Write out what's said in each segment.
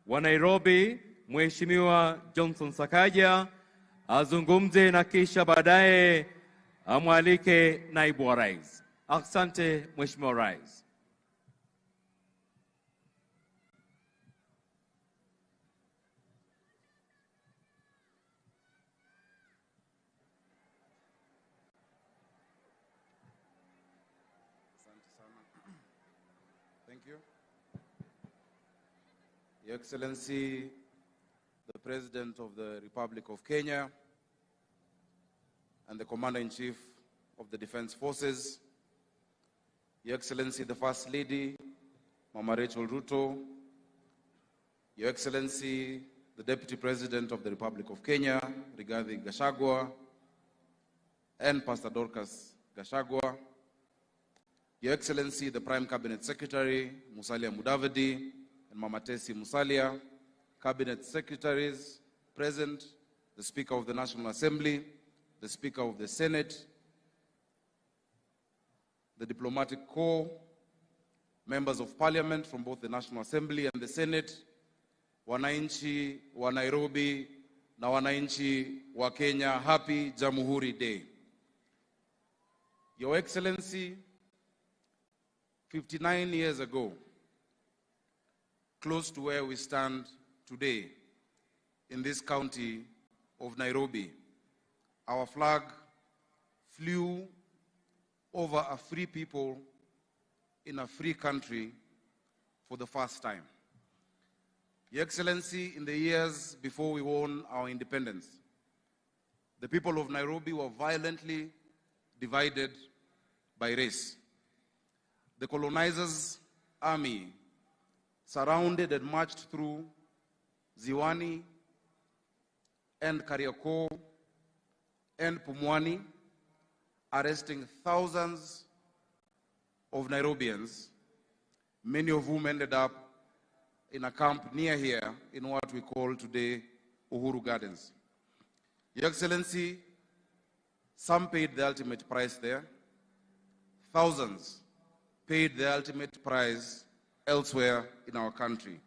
wa Nairobi Mheshimiwa Johnson Sakaja azungumze na kisha baadaye amwalike naibu wa rais. Asante Mheshimiwa Rais. Thank you. Your Excellency, the President of the Republic of Kenya and the Commander-in-Chief of the Defense Forces, Your Excellency, the First Lady, Mama Rachel Ruto, Your Excellency, the Deputy President of the Republic of Kenya, Rigathi Gachagua, and Pastor Dorcas Gachagua, Your Excellency, the Prime Cabinet Secretary, Musalia Mudavadi, and Mama Tesi Musalia, Cabinet Secretaries present, the Speaker of the National Assembly, the Speaker of the Senate, the Diplomatic Corps, members of Parliament from both the National Assembly and the Senate, wananchi wa Nairobi na wananchi wa Kenya, happy Jamhuri Day. Your Excellency, 59 years ago, close to where we stand today, in this county of Nairobi, our flag flew over a free people in a free country for the first time. Your Excellency, in the years before we won our independence, the people of Nairobi were violently divided by race. The colonizers' army surrounded and marched through Ziwani and Kariakor and Pumwani, arresting thousands of Nairobians, many of whom ended up in a camp near here in what we call today Uhuru Gardens. Your Excellency, some paid the ultimate price there. Thousands paid the ultimate price elsewhere in our country.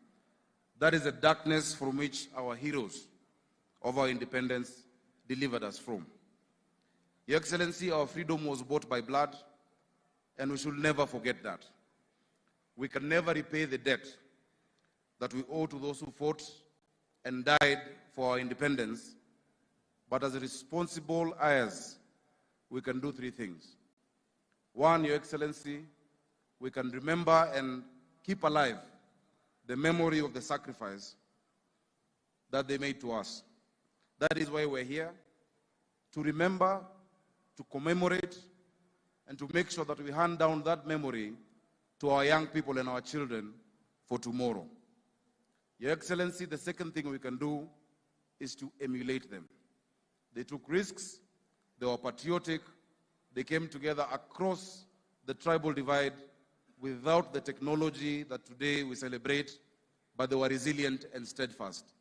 That is the darkness from which our heroes of our independence delivered us from. Your Excellency, our freedom was bought by blood, and we should never forget that. We can never repay the debt that we owe to those who fought and died for our independence, but as responsible heirs, we can do three things. One, Your Excellency, we can remember and keep alive the memory of the sacrifice that they made to us. That is why we're here, to remember, to commemorate, and to make sure that we hand down that memory to our young people and our children for tomorrow. Your Excellency, the second thing we can do is to emulate them. They took risks, they were patriotic, they came together across the tribal divide without the technology that today we celebrate, but they were resilient and steadfast.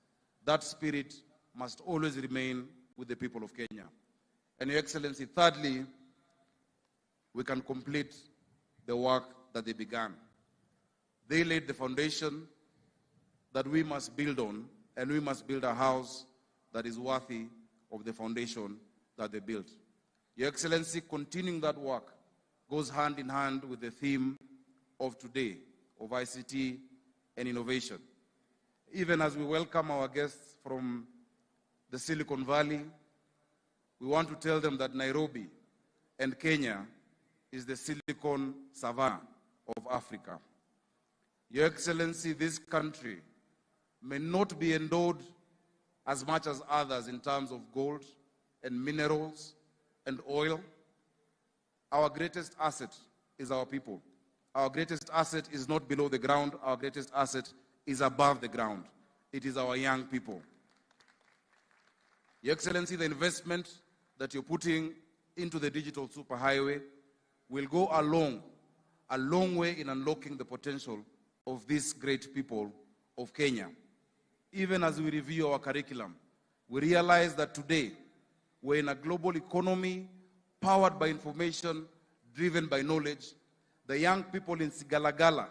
That spirit must always remain with the people of Kenya. And Your Excellency, thirdly, we can complete the work that they began. They laid the foundation that we must build on, and we must build a house that is worthy of the foundation that they built. Your Excellency, continuing that work goes hand in hand with the theme of today, of ICT and innovation. Even as we welcome our guests from the Silicon Valley, we want to tell them that Nairobi and Kenya is the Silicon Savannah of Africa. Your Excellency, this country may not be endowed as much as others in terms of gold and minerals and oil. Our greatest asset is our people. Our greatest asset is not below the ground. Our greatest asset is above the ground. It is our young people. Your Excellency, the investment that you're putting into the digital superhighway will go a long way in unlocking the potential of these great people of Kenya. Even as we review our curriculum, we realize that today we're in a global economy powered by information, driven by knowledge. The young people in Sigalagala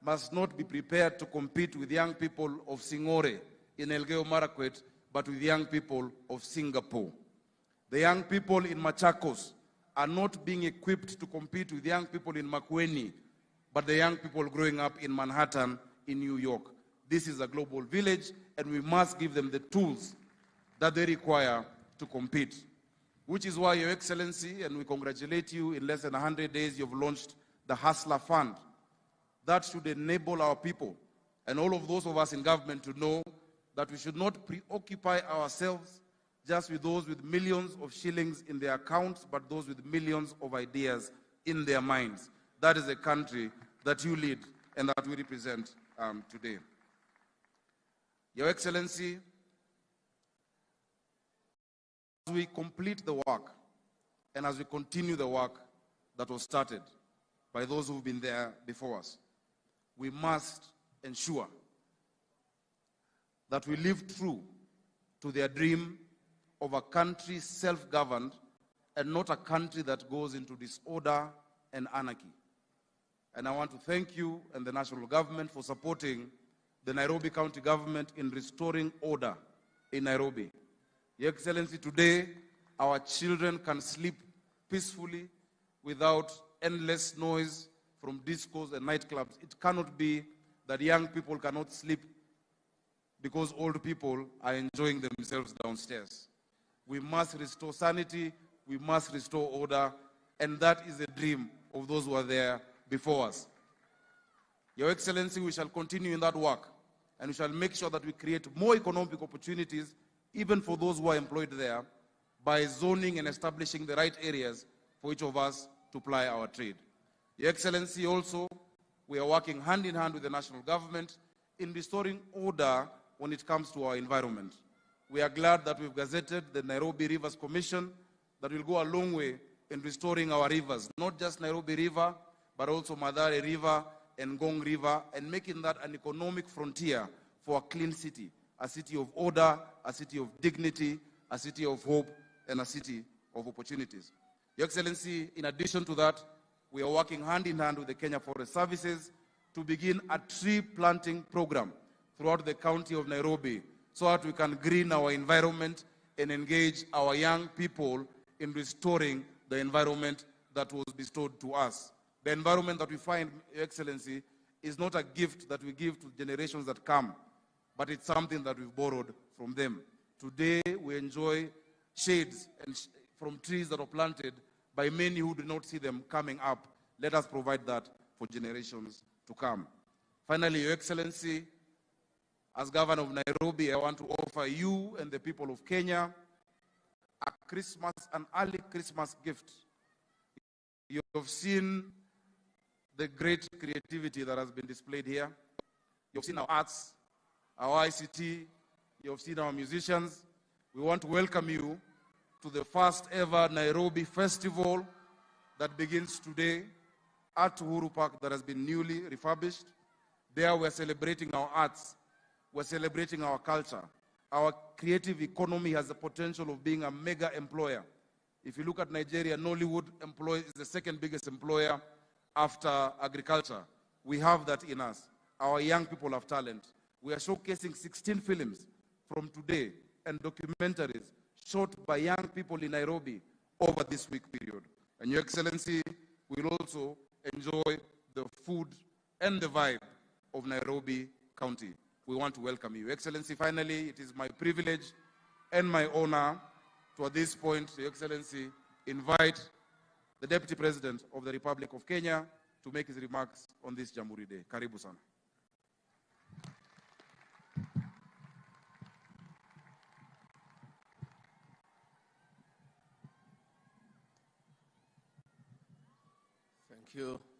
must not be prepared to compete with young people of Singore in Elgeyo Marakwet, but with young people of Singapore. The young people in Machakos are not being equipped to compete with young people in Makueni, but the young people growing up in Manhattan, in New York. This is a global village, and we must give them the tools that they require to compete. Which is why, Your Excellency, and we congratulate you, in less than 100 days you've launched the Hustler Fund. That should enable our people and all of those of us in government to know that we should not preoccupy ourselves just with those with millions of shillings in their accounts, but those with millions of ideas in their minds. That is a country that you lead and that we represent today. Your Excellency, as we complete the work and as we continue the work that was started by those who've been there before us, we must ensure that we live true to their dream of a country self-governed and not a country that goes into disorder and anarchy. And I want to thank you and the national government for supporting the Nairobi County government in restoring order in Nairobi. Your Excellency, today our children can sleep peacefully without endless noise from discos and nightclubs. It cannot be that young people cannot sleep because old people are enjoying themselves downstairs. We must restore sanity, we must restore order, and that is the dream of those who are there before us. Your Excellency, we shall continue in that work, and we shall make sure that we create more economic opportunities, even for those who are employed there, by zoning and establishing the right areas for each of us to ply our trade. Your Excellency, also, we are working hand in hand with the national government in restoring order when it comes to our environment. We are glad that we've gazetted the Nairobi Rivers Commission that will go a long way in restoring our rivers, not just Nairobi River, but also Mathare River and Ngong River, and making that an economic frontier for a clean city, a city of order, a city of dignity, a city of hope, and a city of opportunities. Your Excellency, in addition to that, we are working hand in hand with the Kenya Forest Services to begin a tree planting program throughout the county of Nairobi so that we can green our environment and engage our young people in restoring the environment that was bestowed to us. The environment that we find, Your Excellency, is not a gift that we give to generations that come, but it's something that we've borrowed from them. Today, we enjoy shades from trees that are planted by many who do not see them coming up. Let us provide that for generations to come. Finally, Your Excellency, as Governor of Nairobi, I want to offer you and the people of Kenya an early Christmas gift. You have seen the great creativity that has been displayed here. You've seen our arts, our ICT, you've seen our musicians. We want to welcome you to the first ever Nairobi Festival that begins today at Uhuru Park, that has been newly refurbished. There we're celebrating our arts, we're celebrating our culture. Our creative economy has the potential of being a mega employer. If you look at Nigeria, Nollywood is the second biggest employer after agriculture. We have that in us. Our young people have talent. We are showcasing 16 films from today and documentaries shot by young people in Nairobi over this week period. And Your Excellency, we will also enjoy the food and the vibe of Nairobi County. We want to welcome you. Your Excellency, finally, it is my privilege and my honor to, at this point, Your Excellency, invite the Deputy President of the Republic of Kenya to make his remarks on this Jamhuri Day. Karibu sana. Thank you.